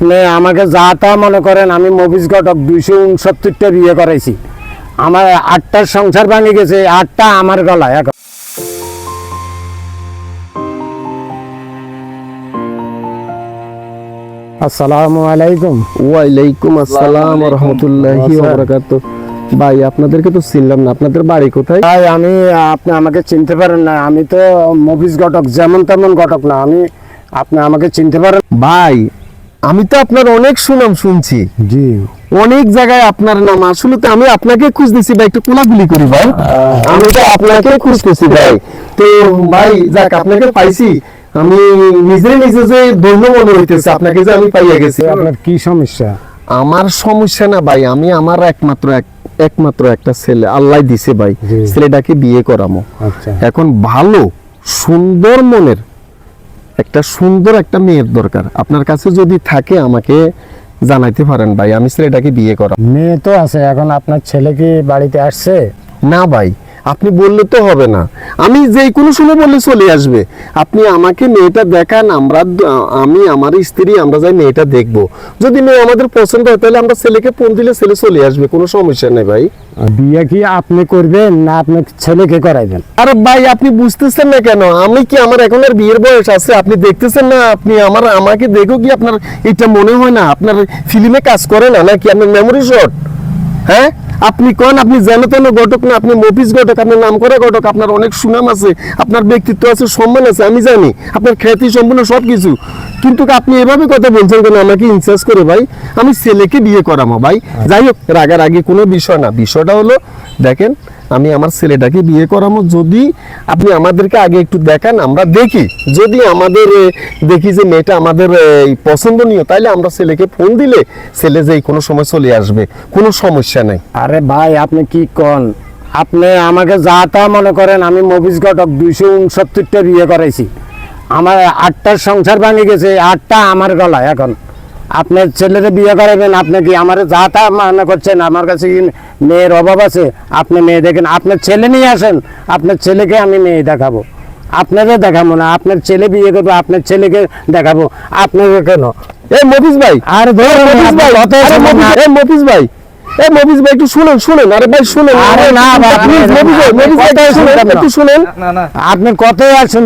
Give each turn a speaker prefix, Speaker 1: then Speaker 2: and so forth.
Speaker 1: আপনি আমাকে যা তা মনে করেন, আমি মফিজ ঘটক 269টা বিয়ে করাইছি। আমার 8টার সংসার ভাঙে গেছে, 8টা আমার গলায়। এখন আসসালামু আলাইকুম।
Speaker 2: ওয়ালাইকুম আসসালাম ওয়া রাহমাতুল্লাহি ওয়া বারাকাতুহু। ভাই আপনাদেরকে তো চিনলাম না, আপনাদের বাড়ি কোথায়?
Speaker 1: ভাই আপনি আমাকে চিনতে পারেন না, আমি তো মফিজ ঘটক, যেমন তেমন ঘটক না আমি। আপনি আমাকে চিনতে পারেন?
Speaker 2: ভাই আমি তো আপনার অনেক সুনাম শুনছি,
Speaker 1: জি।
Speaker 2: অনেক জায়গায় আপনার নাম। আসলে তো আমি আপনাকে খুঁজতেছি ভাই, একটু কোলাগুলি করি ভাই। আমি তো আপনাকে খুঁজতেছি ভাই। তো ভাই যাক, আপনাকে পাইছি। আমি নিজে যে ধন্য মনে হইতেছে আপনাকে যে আমি পাইয়া গেছি।
Speaker 1: আপনার কি সমস্যা?
Speaker 2: আমার সমস্যা না ভাই, আমি আমার একমাত্র একটা ছেলে আল্লাহ দিছে ভাই।
Speaker 1: জি।
Speaker 2: ছেলেটাকে বিয়ে করামো।
Speaker 1: আচ্ছা।
Speaker 2: এখন ভালো সুন্দর মনের একটা মেয়ের দরকার। আপনার কাছে যদি থাকে আমাকে জানাইতে পারেন ভাই, আমি ছেলেটাকে বিয়ে করাবো।
Speaker 1: মেয়ে তো আছে, এখন আপনার ছেলে কি বাড়িতে আসছে?
Speaker 2: না ভাই, আপনি বললে তো হবে না, আমি যে কোনো সময় বললে চলে আসবে। আপনি আমাকে মেয়েটা দেখান, আমি আমার স্ত্রী আমরা যাই মেয়েটা দেখবো। যদি মেয়ে আমাদের পছন্দ হয় তাহলে আমরা ছেলেকে ফোন দিলে ছেলে চলে আসবে, কোনো সমস্যা নেই ভাই।
Speaker 1: বিয়ে কি আপনি করবেন না আপনার ছেলেকে করাইবেন?
Speaker 2: আরে ভাই আপনি বুঝতেছেন না কেন? আমি কি আমার এখন আর বিয়ের বয়স আছে? আপনি দেখতেছেন না? আপনি আমাকে দেখো কি আপনার এটা মনে হয় না? আপনার ফিল্মে কাজ করে না নাকি? আপনার মেমোরি শর্ট? হ্যাঁ, আপনি কোন, আপনি জানো তেন ঘটক না, আপনি মফিজ ঘটক, আপনার নাম করা ঘটক, আপনার অনেক সুনাম আছে, আপনার ব্যক্তিত্ব আছে, সম্মান আছে, আমি জানি আপনার খ্যাতি সম্পূর্ণ সবকিছু। কিন্তু আপনি এভাবে কথা বলছেন কেন আমাকে ইনসাল্ট করে ভাই? আমি ছেলেকে বিয়ে করাবো ভাই। যাই হোক, রাগারাগি কোনো বিষয় না। বিষয়টা হলো দেখেন, আমি আমার ছেলেটাকে বিয়ে করাবো। যদি আপনি আমাদেরকে আগে একটু দেখান, আমরা দেখি, যদি আমাদের দেখি যে মেয়েটা আমাদের পছন্দনীয়, তাইলে আমরা ছেলেকে ফোন দিলে ছেলে যেই কোনো সময় চলে আসবে, কোনো সমস্যা নাই।
Speaker 1: আরে ভাই আপনি কি কন? আপনি আমাকে যা তা মনে করেন, আমি মফিজ ঘটক 269টা বিয়ে করাইছি। আমার 8টার সংসার ভাঙে গেছে, 8টা আমার গলায়। এখন আপনার ছেলেকে বিয়ে করাবেন? আপনি কি আমার যা তা মনে করছেন? আমার কাছে কি মেয়ের অভাব আছে? আপনি মেয়ে দেখেন, আপনার ছেলে নিয়ে আসেন, আপনার ছেলেকে আমি মেয়ে দেখাবো। আপনাকে দেখাবো না, আপনার ছেলে বিয়ে করবো, আপনার ছেলেকে দেখাবো। আপনাকে কেন?
Speaker 2: এই মফিজ ভাই,
Speaker 1: আর
Speaker 2: মফিজ ভাই, মফিজ ভাই, মফিজ ভাই একটু শুনেন। আরে ভাই শুনেন।
Speaker 1: আরে না ভাই,
Speaker 2: প্লিজ মফিজ ভাই, একটু শুনেন।
Speaker 1: আপনি কতই আসেন।